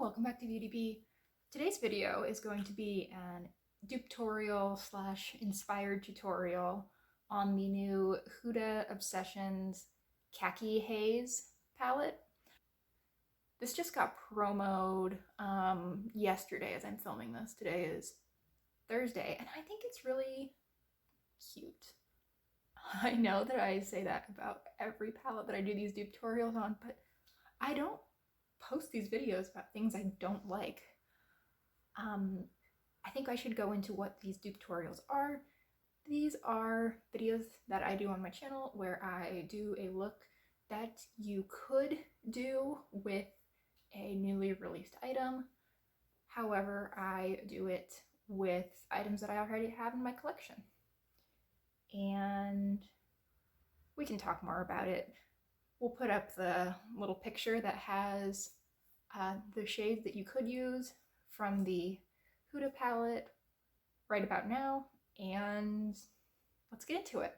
welcome back to Beauty. Today's video is going to be an Dupetorial / inspired tutorial on the new Huda Obsessions Khaki Haze palette. This just got promoed yesterday as I'm filming this. Today is Thursday, and I think it's really cute. I know that I say that about every palette that I do these Dupetorials on, but I don't post these videos about things I don't like. I think I should go into what these tutorials are. These are videos that I do on my channel where I do a look that you could do with a newly released item. However, I do it with items that I already have in my collection. And we can talk more about it. We'll put up the little picture that has the shades that you could use from the Huda palette right about now, and let's get into it.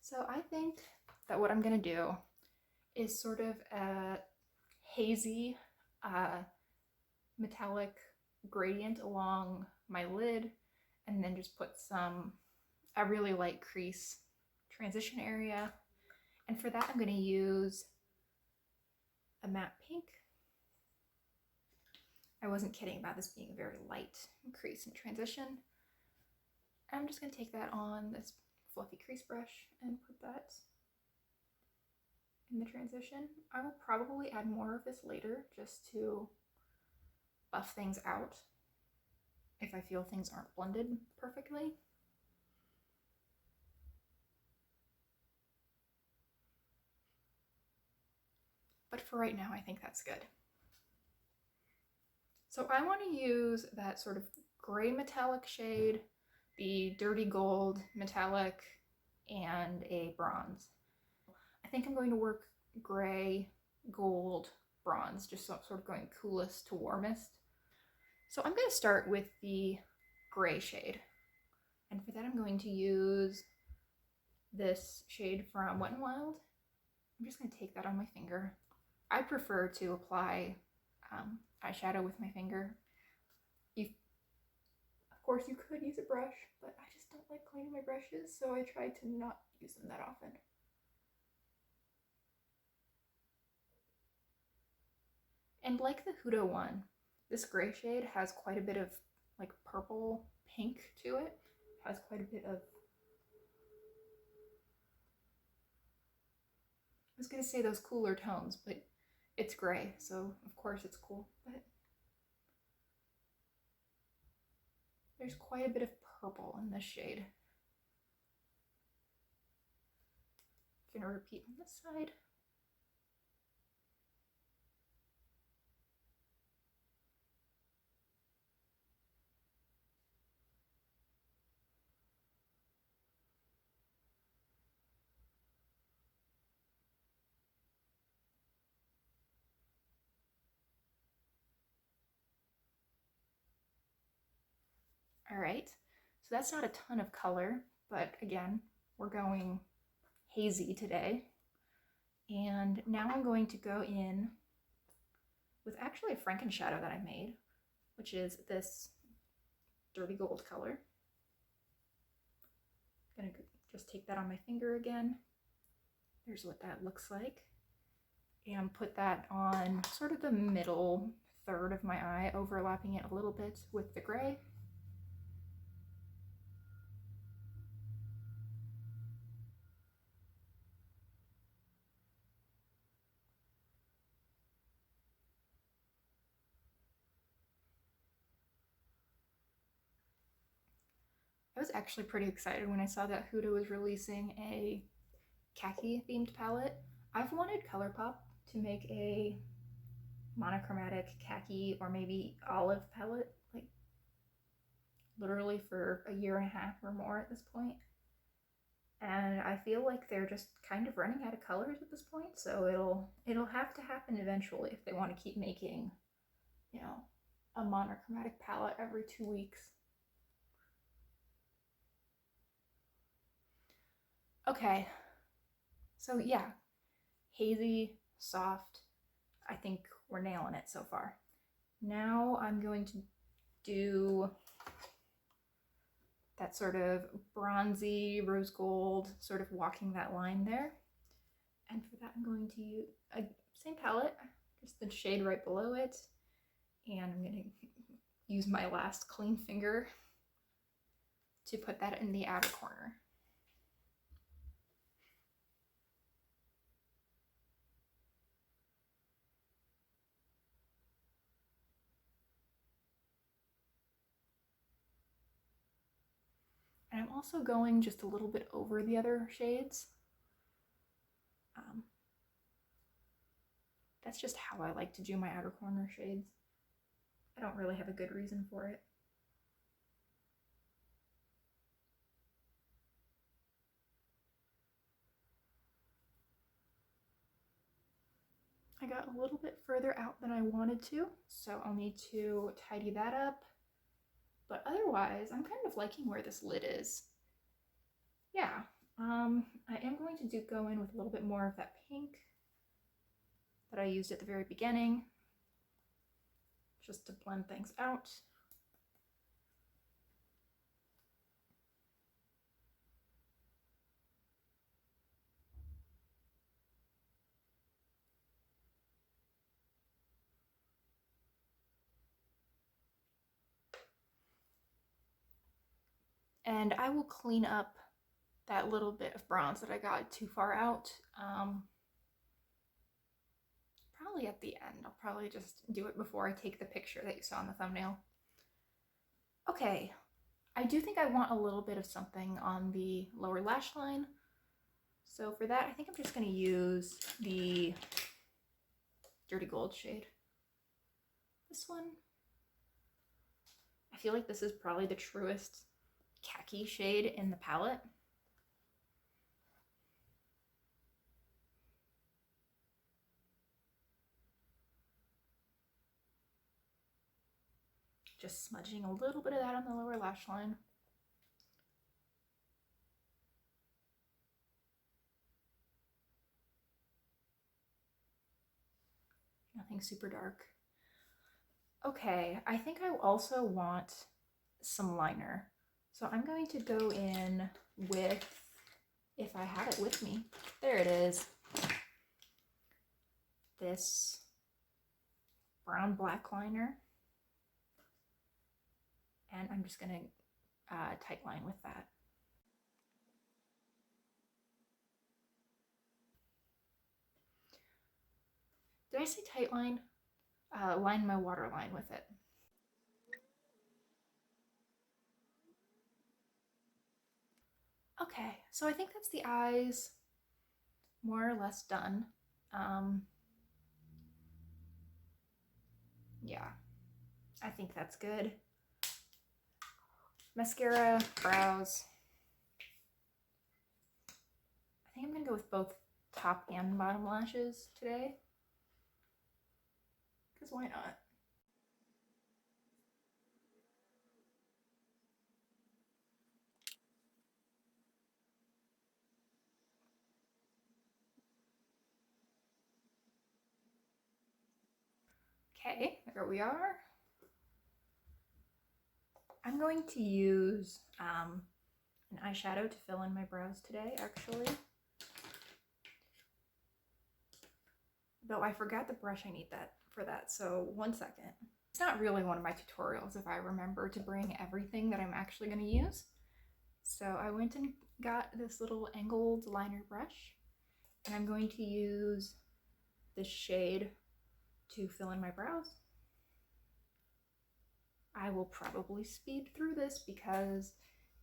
So I think that what I'm gonna do is sort of a hazy metallic gradient along my lid, and then just put a really light crease transition area. And for that, I'm going to use a matte pink. I wasn't kidding about this being a very light crease and transition. I'm just going to take that on this fluffy crease brush and put that in the transition. I will probably add more of this later just to buff things out if I feel things aren't blended perfectly. But for right now, I think that's good. So I want to use that sort of gray metallic shade, the dirty gold metallic, and a bronze. I think I'm going to work gray, gold, bronze, just sort of going coolest to warmest. So I'm going to start with the gray shade. And for that, I'm going to use this shade from Wet n Wild. I'm just going to take that on my finger. I prefer to apply eyeshadow with my finger. Of course, you could use a brush, but I just don't like cleaning my brushes, so I try to not use them that often. And like the Huda one, this gray shade has quite a bit of like purple pink to it. It has quite a bit of, I was going to say those cooler tones, but it's gray, so of course it's cool, but there's quite a bit of purple in this shade. I'm going to repeat on this side. All right, so that's not a ton of color, but again, we're going hazy today. And now I'm going to go in with actually a Franken shadow that I made, which is this dirty gold color. I'm gonna just take that on my finger again. There's what that looks like. And put that on sort of the middle third of my eye, overlapping it a little bit with the gray. I was actually pretty excited when I saw that Huda was releasing a khaki themed palette. I've wanted Colourpop to make a monochromatic khaki or maybe olive palette, like literally for a year and a half or more at this point. And I feel like they're just kind of running out of colors at this point, so it'll have to happen eventually if they want to keep making, you know, a monochromatic palette every 2 weeks. Okay, so yeah, hazy, soft. I think we're nailing it so far. Now I'm going to do that sort of bronzy rose gold, sort of walking that line there. And for that, I'm going to use a same palette, just the shade right below it. And I'm going to use my last clean finger to put that in the outer corner. And I'm also going just a little bit over the other shades. That's just how I like to do my outer corner shades. I don't really have a good reason for it. I got a little bit further out than I wanted to, so I'll need to tidy that up. But otherwise, I'm kind of liking where this lid is. Yeah, I am going to go in with a little bit more of that pink that I used at the very beginning, just to blend things out. And I will clean up that little bit of bronze that I got too far out. Probably at the end. I'll probably just do it before I take the picture that you saw in the thumbnail. Okay, I do think I want a little bit of something on the lower lash line. So for that, I think I'm just going to use the Dirty Gold shade. This one. I feel like this is probably the truest khaki shade in the palette. Just smudging a little bit of that on the lower lash line. Nothing super dark. Okay, I think I also want some liner. So I'm going to go in with, if I have it with me, there it is, this brown black liner. And I'm just gonna tight line with that. Did I say tight line? Line my waterline with it. Okay, so I think that's the eyes more or less done. Yeah, I think that's good. Mascara, brows. I think I'm gonna go with both top and bottom lashes today. Because why not? Okay, there we are. I'm going to use an eyeshadow to fill in my brows today, actually. Though I forgot the brush I need for that, so 1 second. It's not really one of my tutorials if I remember to bring everything that I'm actually going to use. So I went and got this little angled liner brush, and I'm going to use this shade to fill in my brows. I will probably speed through this because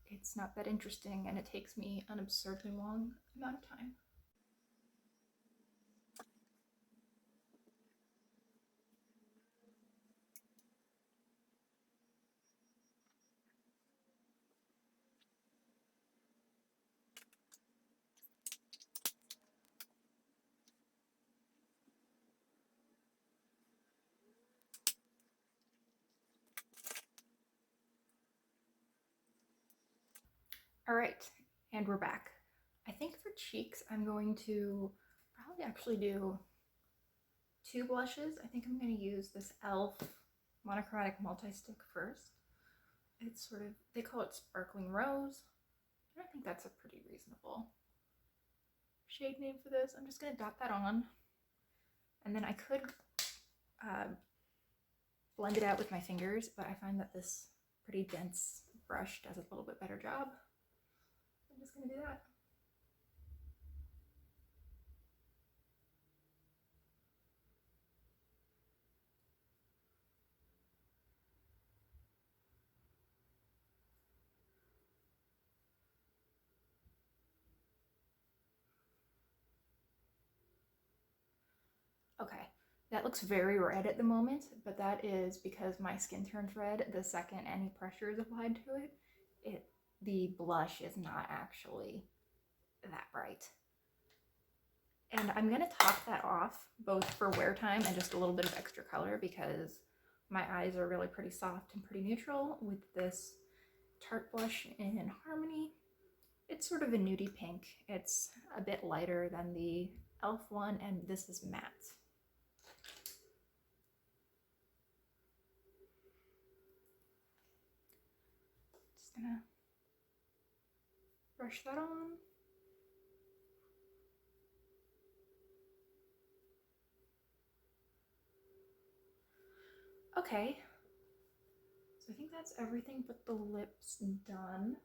it's not that interesting and it takes me an absurdly long amount of time. All right, and we're back. I think for cheeks, I'm going to probably actually do 2 blushes. I think I'm going to use this e.l.f. Monochromatic Multistick first. It's sort of, they call it Sparkling Rose. I think that's a pretty reasonable shade name for this. I'm just going to dot that on. And then I could blend it out with my fingers, but I find that this pretty dense brush does a little bit better job. I'm just going to do that. Okay, that looks very red at the moment, but that is because my skin turns red the second any pressure is applied to it. The blush is not actually that bright. And I'm gonna top that off both for wear time and just a little bit of extra color because my eyes are really pretty soft and pretty neutral with this Tarte blush in Harmony. It's sort of a nudie pink. It's a bit lighter than the e.l.f. one, and this is matte. Just gonna brush that on. Okay, so I think that's everything but the lips done.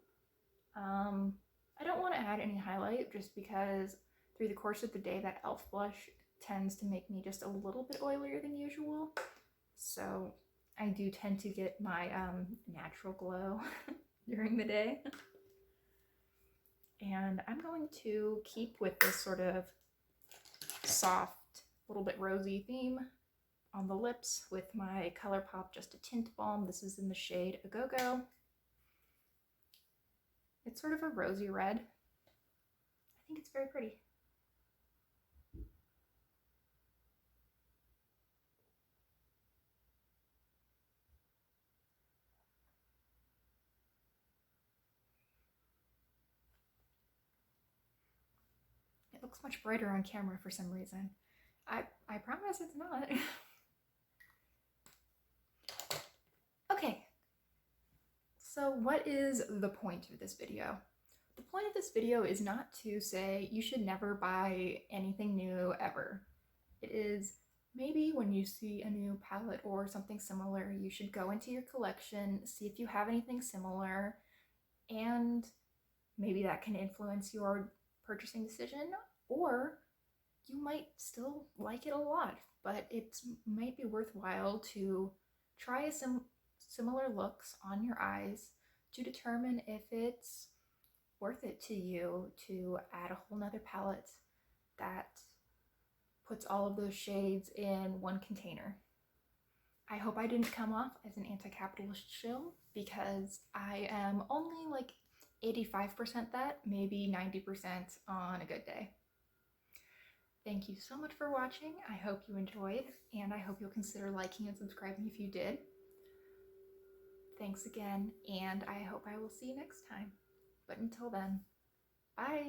I don't want to add any highlight just because through the course of the day that e.l.f. blush tends to make me just a little bit oilier than usual. So I do tend to get my natural glow during the day. And I'm going to keep with this sort of soft, little bit rosy theme on the lips with my Colourpop Just a Tint Balm. This is in the shade A Go-Go. It's sort of a rosy red. I think it's very pretty. It looks much brighter on camera for some reason. I promise it's not. Okay, so what is the point of this video? The point of this video is not to say you should never buy anything new ever. It is maybe when you see a new palette or something similar, you should go into your collection, see if you have anything similar, and maybe that can influence your purchasing decision, or you might still like it a lot, but it might be worthwhile to try similar looks on your eyes to determine if it's worth it to you to add a whole nother palette that puts all of those shades in one container. I hope I didn't come off as an anti-capitalist shill because I am only like 85% that, maybe 90% on a good day. Thank you so much for watching. I hope you enjoyed, and I hope you'll consider liking and subscribing if you did. Thanks again, and I hope I will see you next time. But until then, bye!